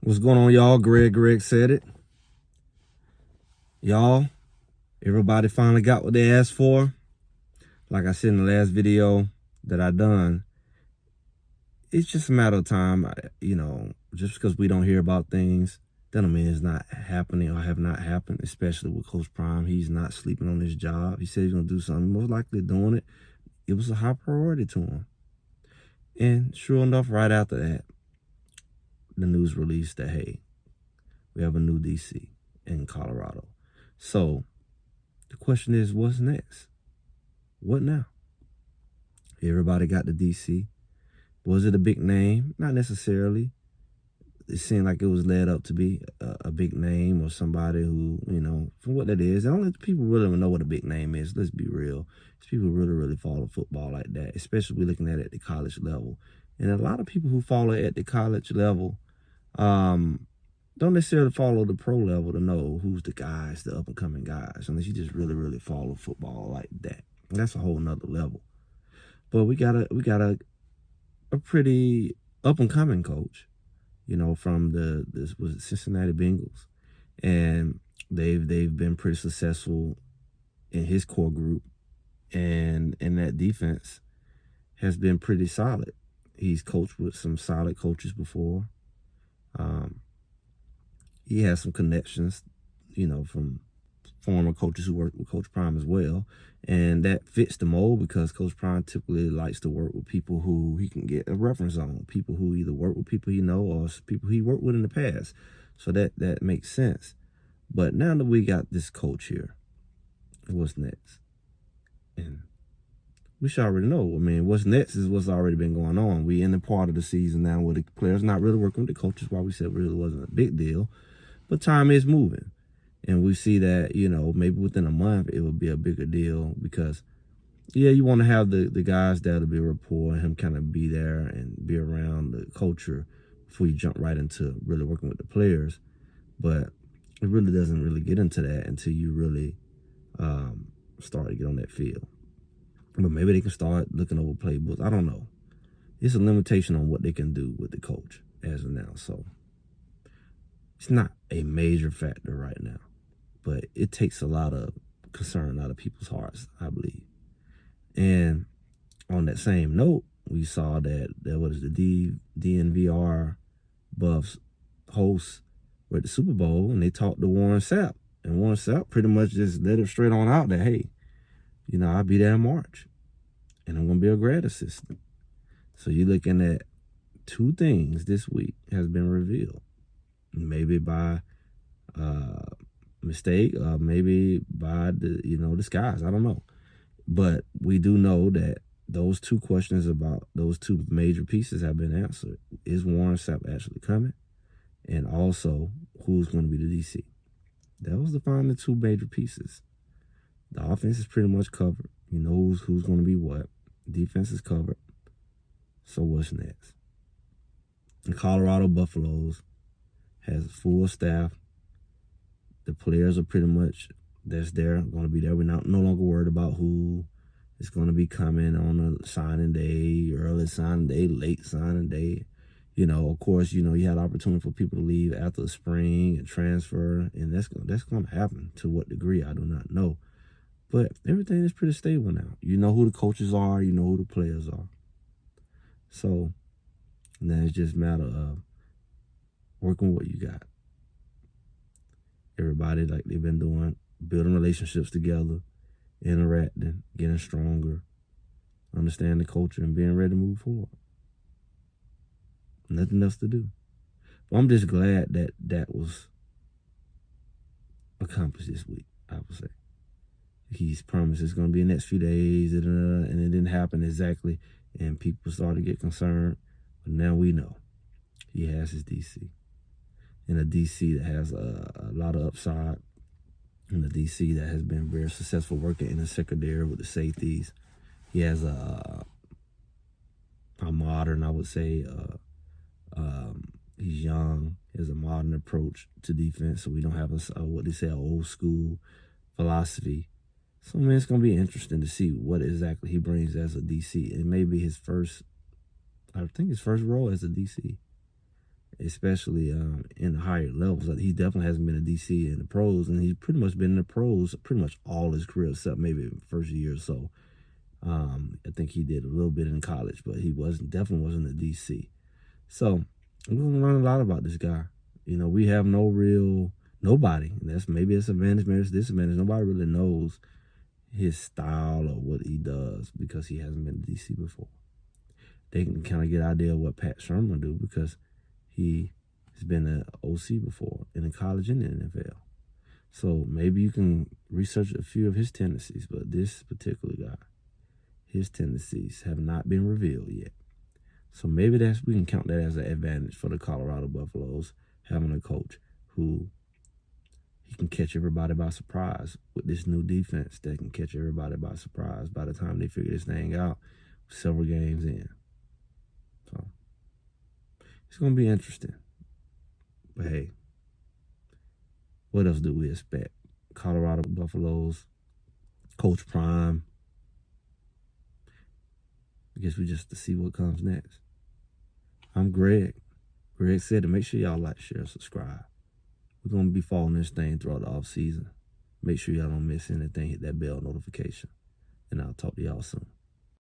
What's going on, y'all? Greg said it. Y'all, everybody finally got what they asked for. Like I said in the last video that I done, it's just a matter of time. Just because we don't hear about things, that don't mean it's not happening or have not happened, especially with Coach Prime. He's not sleeping on his job. He said he's going to do something. Most likely doing it. It was a high priority to him. And sure enough, right after that, the news released that, hey, we have a new DC in Colorado. So the question is, what's next? What now? Everybody got the DC. Was it a big name? Not necessarily. It seemed like it was led up to be a big name or somebody who, for what that is. Only people really don't know what a big name is. Let's be real. People really follow football like that, especially looking at it at the college level. And a lot of people who follow it at the college level don't necessarily follow the pro level to know who's the guys, the up-and-coming guys, unless you just really follow football like that. And that's a whole nother level. But we got a pretty up-and-coming coach, from was Cincinnati Bengals. And they've been pretty successful in his core group. And that defense has been pretty solid. He's coached with some solid coaches before. He has some connections, from former coaches who worked with Coach Prime as well. And that fits the mold because Coach Prime typically likes to work with people who he can get a reference on, people who either work with people he knows or people he worked with in the past. So that makes sense. But now that we got this coach here, what's next? And we should already know. I mean, what's next is what's already been going on. We in the part of the season now where the players not really working with the coaches, why we said it really wasn't a big deal. But time is moving. And we see that, maybe within a month it will be a bigger deal because, yeah, you want to have the guys that'll be a rapport and him kind of be there and be around the culture before you jump right into really working with the players. But it really doesn't really get into that until you really start to get on that field. But maybe they can start looking over playbooks. I don't know. It's a limitation on what they can do with the coach as of now. So it's not a major factor right now. But it takes a lot of concern out of people's hearts, I believe. And on that same note, we saw that there was the DNVR Buffs hosts were at the Super Bowl, and they talked to Warren Sapp. And Warren Sapp pretty much just let it straight on out that, hey, I'll be there in March, and I'm going to be a grad assistant. So you're looking at two things this week has been revealed. Maybe by mistake, maybe by the skies. I don't know. But we do know that those two questions about those two major pieces have been answered. Is Warren Sapp actually coming? And also, who's going to be the DC? That was defining the two major pieces. The offense is pretty much covered. You know who's going to be what. Defense is covered. So what's next? The Colorado Buffaloes has full staff. The players are pretty much that's there, going to be there. We're no longer worried about who is going to be coming on a signing day, early signing day, late signing day. Of course, you had opportunity for people to leave after the spring and transfer, and that's going to happen. To what degree, I do not know. But everything is pretty stable now. You know who the coaches are. You know who the players are. So now it's just a matter of working what you got. Everybody, like they've been doing, building relationships together, interacting, getting stronger, understanding the culture, and being ready to move forward. Nothing else to do. But I'm just glad that was accomplished this week, I would say. He's promised it's going to be in the next few days, and it didn't happen exactly, and people started to get concerned. But now we know he has his DC. And a DC that has a lot of upside, and a DC that has been very successful working in the secondary with the safeties. He has a modern, I would say, he's young. He has a modern approach to defense, so we don't have what they say, an old school philosophy. So, man, it's going to be interesting to see what exactly he brings as a DC. It may be his first role as a DC. especially in the higher levels. Like, he definitely hasn't been a DC in the pros, and he's pretty much been in the pros pretty much all his career, except maybe the first year or so. I think he did a little bit in college, but he definitely wasn't a DC. So we're gonna learn a lot about this guy. You know, we have nobody. That's maybe it's advantage, maybe it's disadvantage. Nobody really knows his style or what he does because he hasn't been to DC before. They can kind of get an idea of what Pat Shermer do because he has been an OC before in college and in the NFL. So maybe you can research a few of his tendencies, but this particular guy, his tendencies have not been revealed yet. So maybe we can count that as an advantage for the Colorado Buffaloes, having a coach who he can catch everybody by surprise with this new defense that can catch everybody by surprise by the time they figure this thing out several games in. So it's going to be interesting. But hey, what else do we expect? Colorado Buffaloes, Coach Prime. I guess we just to see what comes next. I'm Greg. Greg said to make sure y'all like, share, subscribe. We're going to be following this thing throughout the off season. Make sure y'all don't miss anything. Hit that bell notification. And I'll talk to y'all soon.